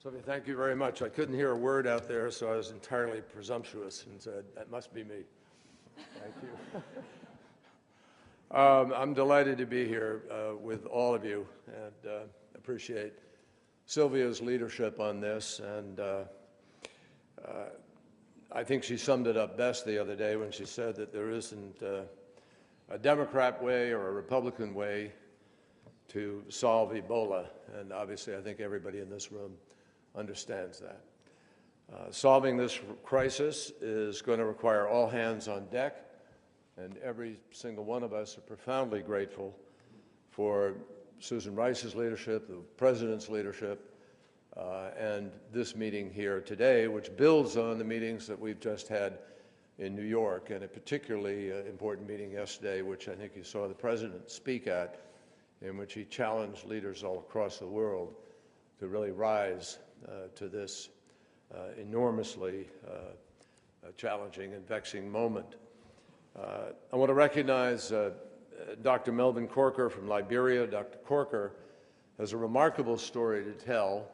Sylvia, thank you very much. I couldn't hear a word out there, so I was entirely presumptuous and said, that must be me. Thank you. I'm delighted to be here with all of you and appreciate Sylvia's leadership on this. And I think she summed it up best the other day when she said that there isn't a Democrat way or a Republican way to solve Ebola. And obviously, I think everybody in this room understands that. Solving this crisis is going to require all hands on deck, and every single one of us are profoundly grateful for Susan Rice's leadership, the President's leadership, and this meeting here today, which builds on the meetings that we've just had in New York, and a particularly important meeting yesterday, which I think you saw the President speak at, in which he challenged leaders all across the world to really rise to this enormously challenging and vexing moment. I want to recognize Dr. Melvin Corker from Liberia. Dr. Corker has a remarkable story to tell,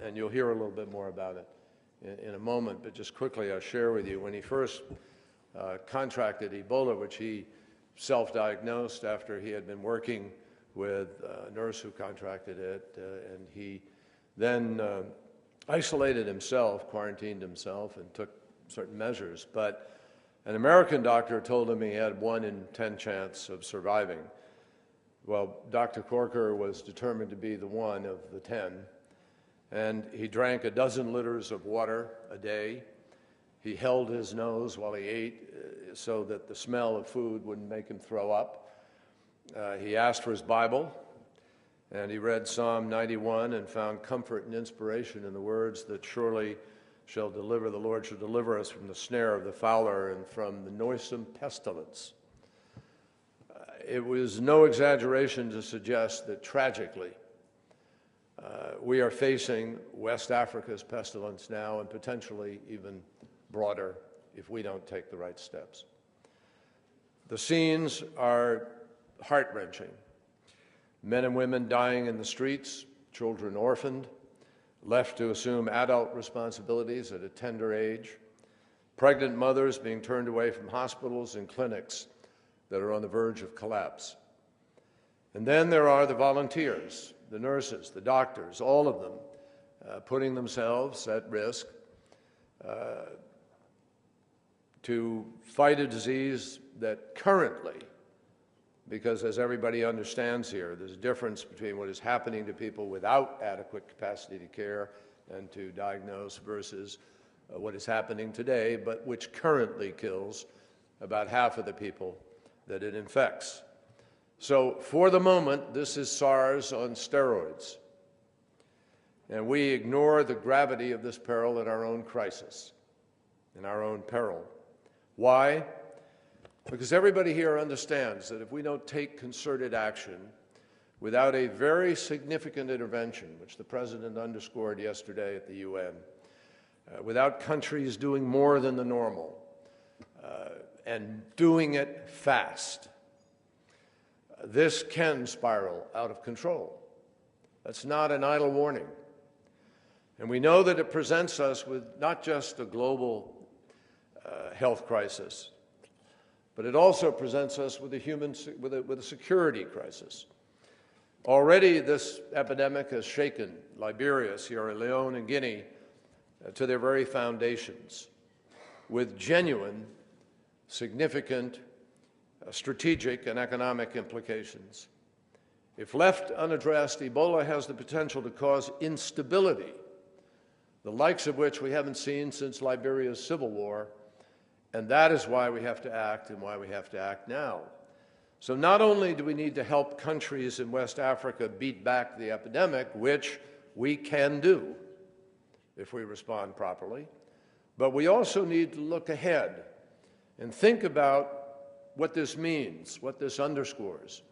and you'll hear a little bit more about it in a moment, but just quickly I'll share with you when he first contracted Ebola, which he self-diagnosed after he had been working with a nurse who contracted it, and he then isolated himself, quarantined himself, and took certain measures. But an American doctor told him he had 1 in 10 chance of surviving. Well, Dr. Corker was determined to be the 1 of the 10, and he drank 12 liters of water a day. He held his nose while he ate so that the smell of food wouldn't make him throw up. He asked for his Bible, and he read Psalm 91 and found comfort and inspiration in the words that surely the Lord shall deliver us from the snare of the fowler and from the noisome pestilence. It was no exaggeration to suggest that tragically we are facing West Africa's pestilence now, and potentially even broader if we don't take the right steps. The scenes are heart-wrenching. Men and women dying in the streets, children orphaned, left to assume adult responsibilities at a tender age, pregnant mothers being turned away from hospitals and clinics that are on the verge of collapse. And then there are the volunteers, the nurses, the doctors, all of them putting themselves at risk to fight a disease that currently, because as everybody understands here, there's a difference between what is happening to people without adequate capacity to care and to diagnose versus what is happening today, but which currently kills about half of the people that it infects. So for the moment, this is SARS on steroids. And we ignore the gravity of this peril in our own crisis, in our own peril. Why? Because everybody here understands that if we don't take concerted action without a very significant intervention, which the President underscored yesterday at the UN, without countries doing more than the normal and doing it fast, this can spiral out of control. That's not an idle warning. And we know that it presents us with not just a global health crisis, but it also presents us with a security crisis. Already this epidemic has shaken Liberia, Sierra Leone, and Guinea to their very foundations, with genuine, significant strategic and economic implications. If left unaddressed, Ebola has the potential to cause instability, the likes of which we haven't seen since Liberia's civil war. And that is why we have to act and why we have to act now. So not only do we need to help countries in West Africa beat back the epidemic, which we can do if we respond properly, but we also need to look ahead and think about what this means, what this underscores,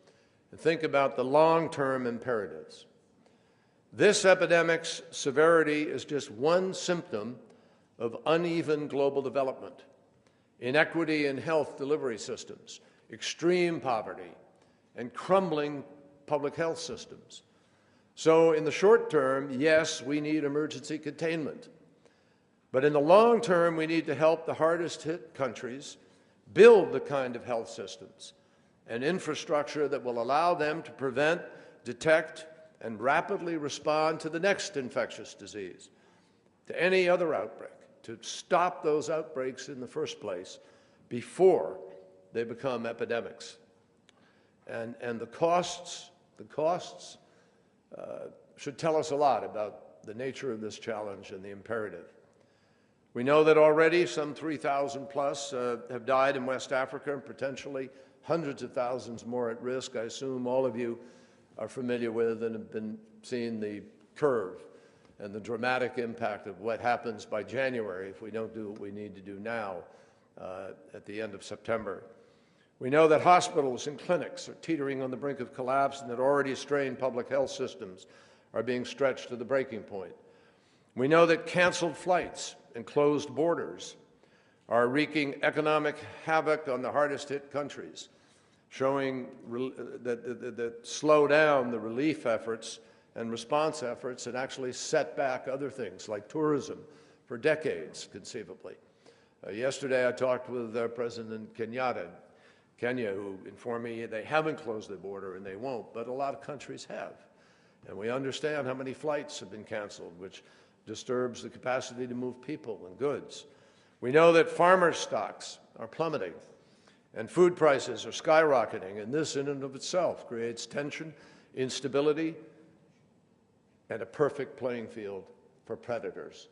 and think about the long-term imperatives. This epidemic's severity is just one symptom of uneven global development, inequity in health delivery systems, extreme poverty, and crumbling public health systems. So in the short term, yes, we need emergency containment. But in the long term, we need to help the hardest hit countries build the kind of health systems and infrastructure that will allow them to prevent, detect, and rapidly respond to the next infectious disease, to any other outbreak, to stop those outbreaks in the first place before they become epidemics. And the costs should tell us a lot about the nature of this challenge and the imperative. We know that already some 3,000 plus have died in West Africa, and potentially hundreds of thousands more at risk. I assume all of you are familiar with and have been seeing the curve and the dramatic impact of what happens by January if we don't do what we need to do now at the end of September. We know that hospitals and clinics are teetering on the brink of collapse and that already strained public health systems are being stretched to the breaking point. We know that canceled flights and closed borders are wreaking economic havoc on the hardest hit countries, showing that slow down the relief efforts and response efforts and actually set back other things like tourism for decades, conceivably. Yesterday I talked with President Kenyatta, Kenya, who informed me they haven't closed the border and they won't, but a lot of countries have. And we understand how many flights have been canceled, which disturbs the capacity to move people and goods. We know that farmer stocks are plummeting and food prices are skyrocketing, and this in and of itself creates tension, instability, and a perfect playing field for predators.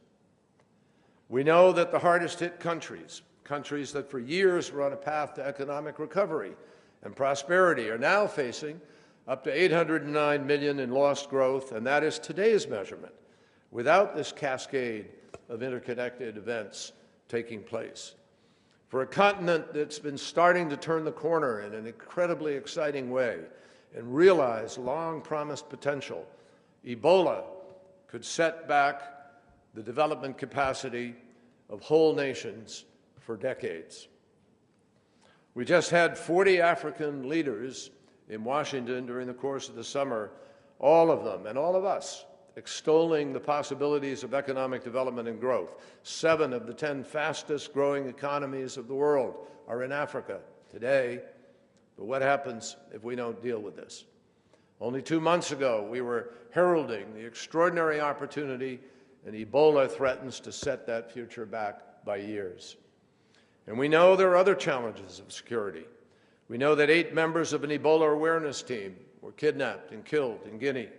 We know that the hardest hit countries that for years were on a path to economic recovery and prosperity, are now facing up to 809 million in lost growth, and that is today's measurement, without this cascade of interconnected events taking place. For a continent that's been starting to turn the corner in an incredibly exciting way and realize long-promised potential, Ebola could set back the development capacity of whole nations for decades. We just had 40 African leaders in Washington during the course of the summer, all of them and all of us extolling the possibilities of economic development and growth. 7 of the 10 fastest growing economies of the world are in Africa today. But what happens if we don't deal with this? Only 2 months ago, we were heralding the extraordinary opportunity, and Ebola threatens to set that future back by years. And we know there are other challenges of security. We know that 8 members of an Ebola awareness team were kidnapped and killed in Guinea.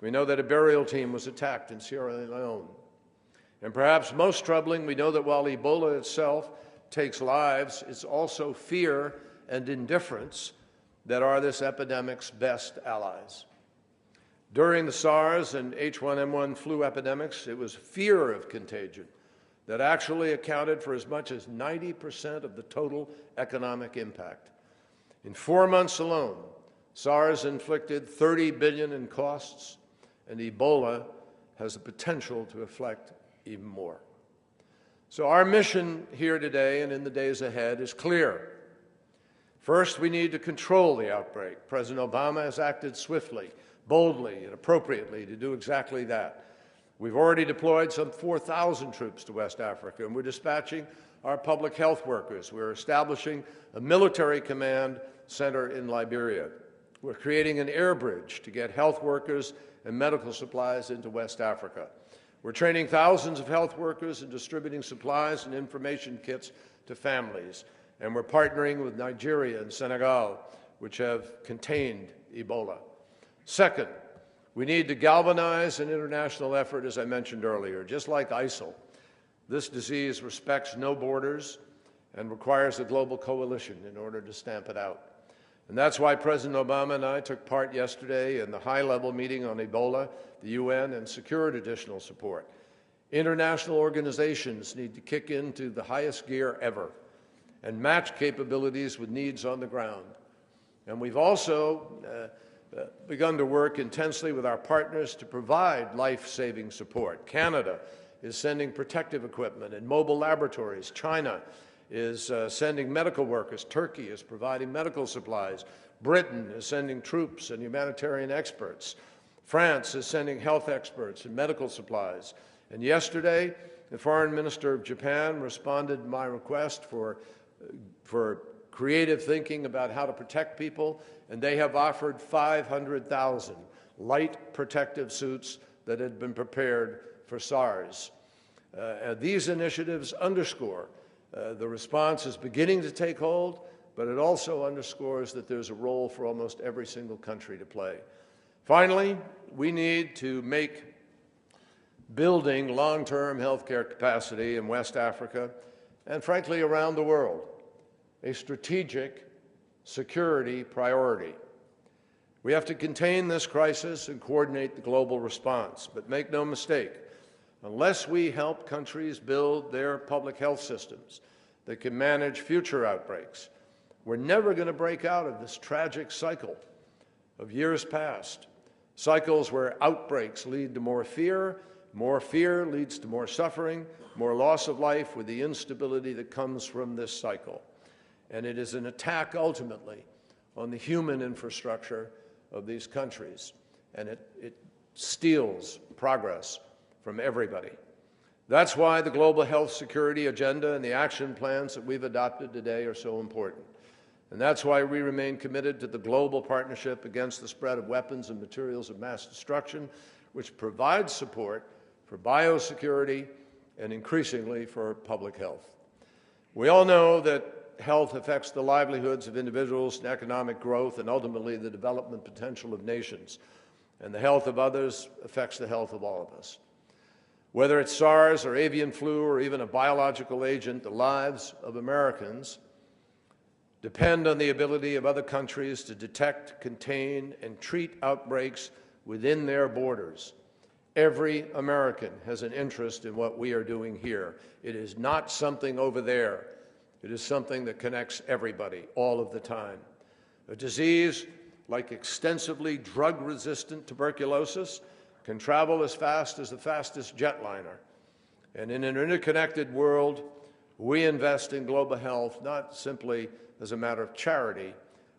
We know that a burial team was attacked in Sierra Leone. And perhaps most troubling, we know that while Ebola itself takes lives, it's also fear and indifference that are this epidemic's best allies. During the SARS and H1N1 flu epidemics, it was fear of contagion that actually accounted for as much as 90% of the total economic impact. In 4 months alone, SARS inflicted $30 billion in costs, and Ebola has the potential to inflict even more. So our mission here today and in the days ahead is clear. First, we need to control the outbreak. President Obama has acted swiftly, boldly, and appropriately to do exactly that. We've already deployed some 4,000 troops to West Africa, and we're dispatching our public health workers. We're establishing a military command center in Liberia. We're creating an air bridge to get health workers and medical supplies into West Africa. We're training thousands of health workers and distributing supplies and information kits to families. And we're partnering with Nigeria and Senegal, which have contained Ebola. Second, we need to galvanize an international effort, as I mentioned earlier. Just like ISIL, this disease respects no borders and requires a global coalition in order to stamp it out. And that's why President Obama and I took part yesterday in the high-level meeting on Ebola, the UN, and secured additional support. International organizations need to kick into the highest gear ever and match capabilities with needs on the ground. And we've also begun to work intensely with our partners to provide life-saving support. Canada is sending protective equipment and mobile laboratories. China is sending medical workers. Turkey is providing medical supplies. Britain is sending troops and humanitarian experts. France is sending health experts and medical supplies. And yesterday, the Foreign Minister of Japan responded to my request for creative thinking about how to protect people, and they have offered 500,000 light protective suits that had been prepared for SARS. These initiatives underscore the response is beginning to take hold, but it also underscores that there's a role for almost every single country to play. Finally, we need to make building long-term healthcare capacity in West Africa and, frankly, around the world a strategic security priority. We have to contain this crisis and coordinate the global response. But make no mistake, unless we help countries build their public health systems that can manage future outbreaks, we're never going to break out of this tragic cycle of years past, cycles where outbreaks lead to more fear leads to more suffering, more loss of life, with the instability that comes from this cycle. And it is an attack, ultimately, on the human infrastructure of these countries, and it steals progress from everybody. That's why the global health security agenda and the action plans that we've adopted today are so important. And that's why we remain committed to the global partnership against the spread of weapons and materials of mass destruction, which provides support for biosecurity and increasingly for public health. We all know that health affects the livelihoods of individuals and economic growth and ultimately the development potential of nations. And the health of others affects the health of all of us. Whether it's SARS or avian flu or even a biological agent, the lives of Americans depend on the ability of other countries to detect, contain, and treat outbreaks within their borders. Every American has an interest in what we are doing here. It is not something over there. It is something that connects everybody all of the time. A disease like extensively drug-resistant tuberculosis can travel as fast as the fastest jetliner. And in an interconnected world, we invest in global health not simply as a matter of charity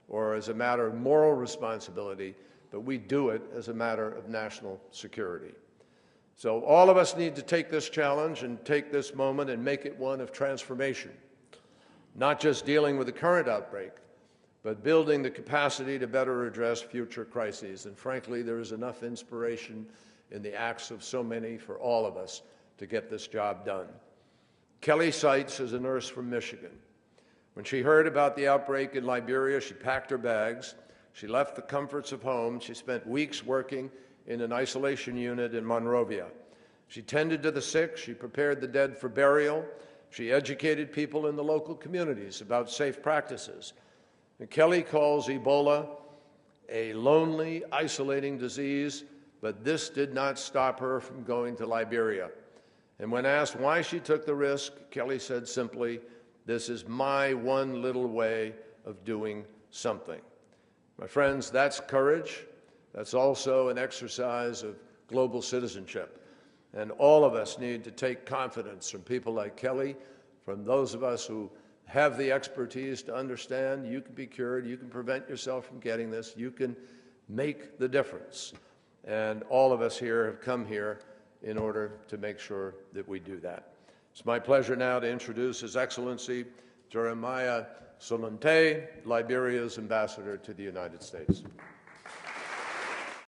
or as a matter of moral responsibility, but we do it as a matter of national security. So all of us need to take this challenge and take this moment and make it one of transformation. Not just dealing with the current outbreak, but building the capacity to better address future crises. And frankly, there is enough inspiration in the acts of so many for all of us to get this job done. Kelly Seitz is a nurse from Michigan. When she heard about the outbreak in Liberia, she packed her bags. She left the comforts of home. She spent weeks working in an isolation unit in Monrovia. She tended to the sick. She prepared the dead for burial. She educated people in the local communities about safe practices. And Kelly calls Ebola a lonely, isolating disease, but this did not stop her from going to Liberia. And when asked why she took the risk, Kelly said simply, "This is my one little way of doing something." My friends, that's courage. That's also an exercise of global citizenship. And all of us need to take confidence from people like Kelly, from those of us who have the expertise to understand you can be cured, you can prevent yourself from getting this, you can make the difference. And all of us here have come here in order to make sure that we do that. It's my pleasure now to introduce His Excellency Jeremiah Solonte, Liberia's ambassador to the United States.